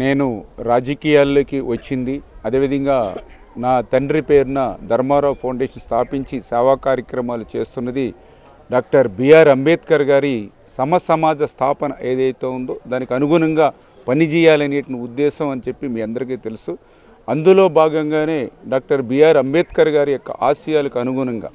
నేను రాజకీయాల్లోకి వచ్చింది అదేవిధంగా నా తండ్రి పేరున ధర్మారావు ఫౌండేషన్ స్థాపించి సేవా కార్యక్రమాలు చేస్తున్నది డాక్టర్ బిఆర్ అంబేద్కర్ గారి సమాజ స్థాపన ఏదైతే ఉందో దానికి అనుగుణంగా పనిచేయాలనే ఉద్దేశం అని చెప్పి మీ అందరికీ తెలుసు. అందులో భాగంగానే డాక్టర్ బిఆర్ అంబేద్కర్ గారి యొక్క ఆశయాలకు అనుగుణంగా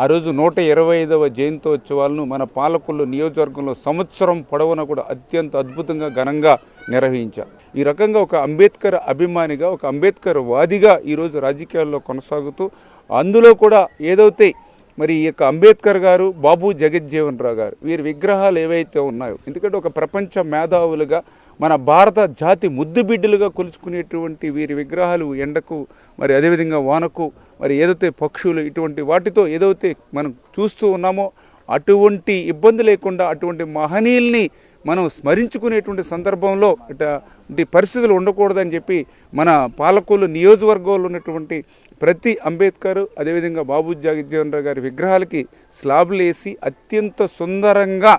ఆ రోజు 125వ జయంతోత్సవాలను మన పాలకొల్లు నియోజకవర్గంలో సంవత్సరం పొడవునా కూడా అత్యంత అద్భుతంగా ఘనంగా నిర్వహించారు. ఈ రకంగా ఒక అంబేద్కర్ అభిమానిగా, ఒక అంబేద్కర్ వాదిగా ఈరోజు రాజకీయాల్లో కొనసాగుతూ అందులో కూడా ఏదైతే మరి ఈ యొక్క అంబేద్కర్ గారు, బాబు జగజ్జీవన్ రావు గారు వీరి విగ్రహాలు ఏవైతే ఉన్నాయో, ఎందుకంటే ఒక ప్రపంచ మేధావులుగా మన భారత జాతి ముద్దు బిడ్డలుగా కొలుచుకునేటువంటి వీరి విగ్రహాలు ఎండకు మరి అదేవిధంగా వానకు మరి ఏదైతే పక్షులు ఇటువంటి వాటితో ఏదైతే మనం చూస్తూ ఉన్నామో అటువంటి ఇబ్బంది లేకుండా అటువంటి మహనీయుల్ని మనం స్మరించుకునేటువంటి సందర్భంలో ఇటువంటి పరిస్థితులు ఉండకూడదని చెప్పి మన పాలకొల్లు నియోజకవర్గంలో ఉన్నటువంటి ప్రతి అంబేద్కర్ అదేవిధంగా బాబు జగజ్జీవన్ రావు గారి విగ్రహాలకి స్లాబ్లు వేసి అత్యంత సుందరంగా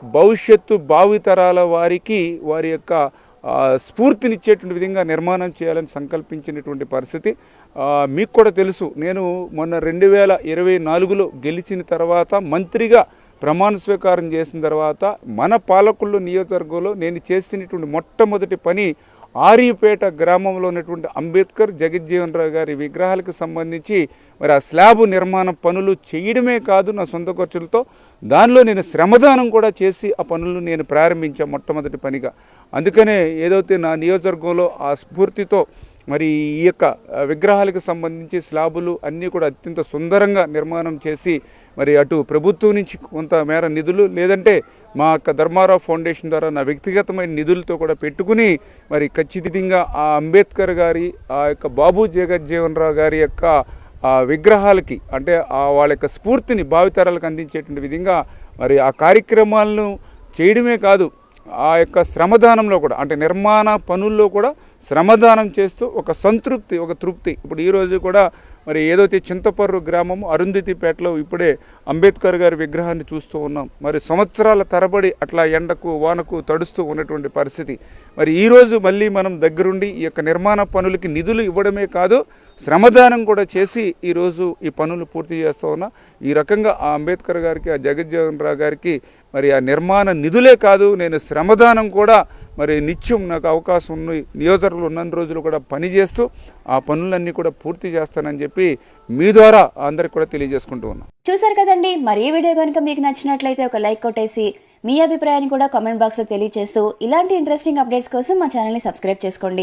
భవిష్యత్తు భావితరాల వారికి వారి యొక్క స్ఫూర్తినిచ్చేటువంటి విధంగా నిర్మాణం చేయాలని సంకల్పించినటువంటి పరిస్థితి. మీకు కూడా తెలుసు, నేను మొన్న 2024లో గెలిచిన తర్వాత మంత్రిగా ప్రమాణ స్వీకారం చేసిన తర్వాత మన పాలకొల్లు నియోజకవర్గంలో నేను చేసినటువంటి మొట్టమొదటి పని ఆర్యపేట గ్రామంలో ఉన్నటువంటి అంబేద్కర్ జగజ్జీవన్ రావు గారి విగ్రహాలకు సంబంధించి మరి ఆ స్లాబ్ నిర్మాణ పనులు చేయడమే కాదు, నా సొంత ఖర్చులతో దానిలో నేను శ్రమదానం కూడా చేసి ఆ పనులను నేను ప్రారంభించాను మొట్టమొదటి పనిగా. అందుకనే ఏదైతే నా నియోజకవర్గంలో ఆ స్ఫూర్తితో మరి ఈ యొక్క విగ్రహాలకు సంబంధించి స్లాబులు అన్నీ కూడా అత్యంత సుందరంగా నిర్మాణం చేసి మరి అటు ప్రభుత్వం నుంచి కొంత మేర నిధులు లేదంటే మా యొక్క ధర్మారావు ఫౌండేషన్ ద్వారా నా వ్యక్తిగతమైన నిధులతో కూడా పెట్టుకుని మరి ఖచ్చితంగా ఆ అంబేద్కర్ గారి ఆ యొక్క బాబు జగజ్జీవన్ రావు గారి యొక్క విగ్రహాలకి అంటే వాళ్ళ యొక్క స్ఫూర్తిని భావితరాలకు అందించేటువంటి విధంగా మరి ఆ కార్యక్రమాలను చేయడమే కాదు, ఆ యొక్క శ్రమదానంలో కూడా అంటే నిర్మాణ పనుల్లో కూడా శ్రమదానం చేస్తూ ఒక సంతృప్తి, ఒక తృప్తి. ఇప్పుడు ఈరోజు కూడా మరి ఏదైతే చింతపర్రు గ్రామం అరుంధతిపేటలో ఇప్పుడే అంబేద్కర్ గారి విగ్రహాన్ని చూస్తూ ఉన్నాం. మరి సంవత్సరాల తరబడి అట్లా ఎండకు వానకు తడుస్తూ ఉన్నటువంటి పరిస్థితి. మరి ఈరోజు మళ్ళీ మనం దగ్గరుండి ఈ యొక్క నిర్మాణ పనులకి నిధులు ఇవ్వడమే కాదు శ్రమదానం కూడా చేసి ఈరోజు ఈ పనులు పూర్తి చేస్తూ ఉన్నా. ఈ రకంగా ఆ అంబేద్కర్ గారికి, ఆ జగజ్జీవన్ రావు గారికి మరి ఆ నిర్మాణ నిధులే కాదు నేను శ్రమదానం కూడా మరి నిత్యం నాకు అవకాశం ఉన్న నియోజకవర్గంలో ఉన్న రోజులు కూడా పనిచేస్తూ ఆ పనులన్నీ కూడా పూర్తి చేస్తానని చెప్పి మీ ద్వారా అందరికి కూడా తెలియజేసుకుంటూ ఉన్నాం. చూసారు కదండి, మరి ఈ వీడియో కనుక మీకు నచ్చినట్లయితే ఒక లైక్ కొట్టేసి మీ అభిప్రాయాన్ని కూడా కామెంట్ బాక్స్లో తెలియజేస్తూ ఇలాంటి ఇంట్రెస్టింగ్ అప్డేట్స్ కోసం మా ఛానల్ని సబ్స్క్రైబ్ చేసుకోండి.